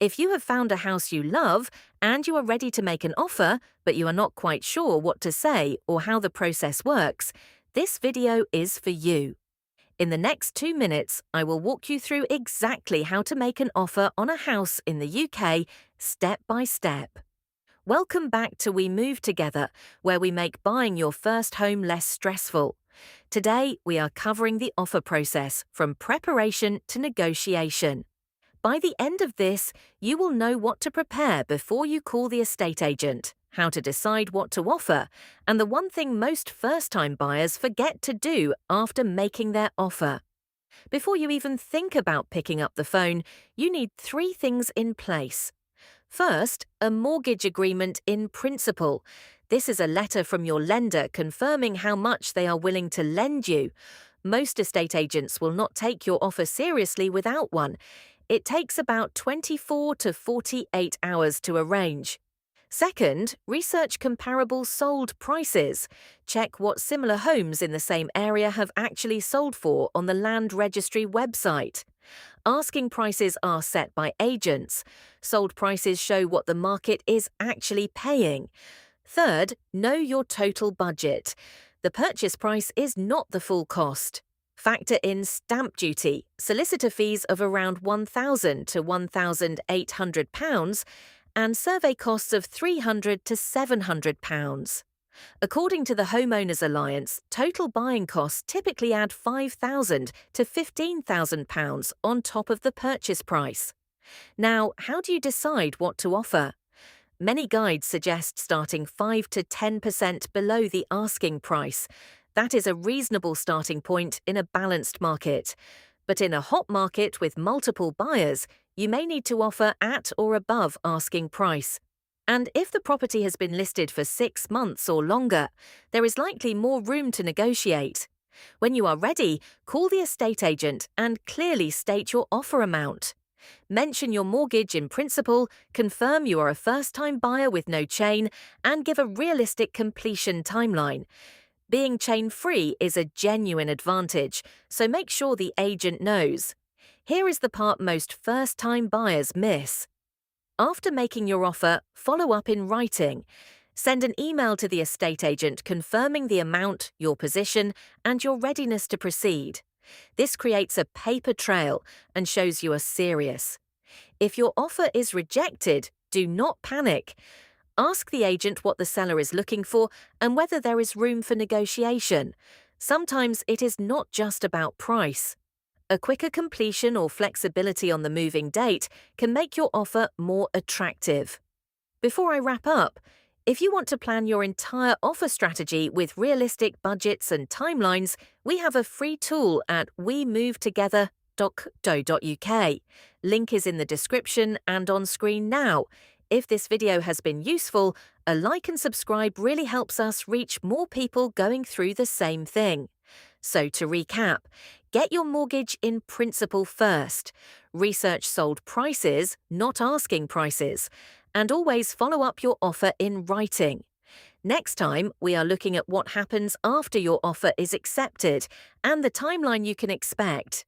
If you have found a house you love and you are ready to make an offer, but you are not quite sure what to say or how the process works, this video is for you. In the next 2 minutes, I will walk you through exactly how to make an offer on a house in the UK, step by step. Welcome back to We Move Together, where we make buying your first home less stressful. Today, we are covering the offer process from preparation to negotiation. By the end of this, you will know what to prepare before you call the estate agent, how to decide what to offer, and the one thing most first-time buyers forget to do after making their offer. Before you even think about picking up the phone, you need 3 things in place. First, a mortgage agreement in principle. This is a letter from your lender confirming how much they are willing to lend you. Most estate agents will not take your offer seriously without one. It takes about 24 to 48 hours to arrange. Second, research comparable sold prices. Check what similar homes in the same area have actually sold for on the Land Registry website. Asking prices are set by agents. Sold prices show what the market is actually paying. Third, know your total budget. The purchase price is not the full cost. Factor in stamp duty, solicitor fees of around £1,000 to £1,800, and survey costs of £300 to £700. According to the Homeowners Alliance, total buying costs typically add £5,000 to £15,000 on top of the purchase price. Now, how do you decide what to offer? Many guides suggest starting 5 to 10% below the asking price. That is a reasonable starting point in a balanced market. But in a hot market with multiple buyers, you may need to offer at or above asking price. And if the property has been listed for 6 months or longer, there is likely more room to negotiate. When you are ready, call the estate agent and clearly state your offer amount. Mention your mortgage in principle, confirm you are a first-time buyer with no chain, and give a realistic completion timeline. Being chain-free is a genuine advantage, so make sure the agent knows. Here is the part most first-time buyers miss. After making your offer, follow up in writing. Send an email to the estate agent confirming the amount, your position, and your readiness to proceed. This creates a paper trail and shows you are serious. If your offer is rejected, do not panic. Ask the agent what the seller is looking for and whether there is room for negotiation. Sometimes it is not just about price. A quicker completion or flexibility on the moving date can make your offer more attractive. Before I wrap up, if you want to plan your entire offer strategy with realistic budgets and timelines, we have a free tool at weMOVEtogether.co.uk. Link is in the description and on screen now. If this video has been useful, a like and subscribe really helps us reach more people going through the same thing. So to recap, get your mortgage in principle first. Research sold prices, not asking prices. And always follow up your offer in writing. Next time, we are looking at what happens after your offer is accepted and the timeline you can expect.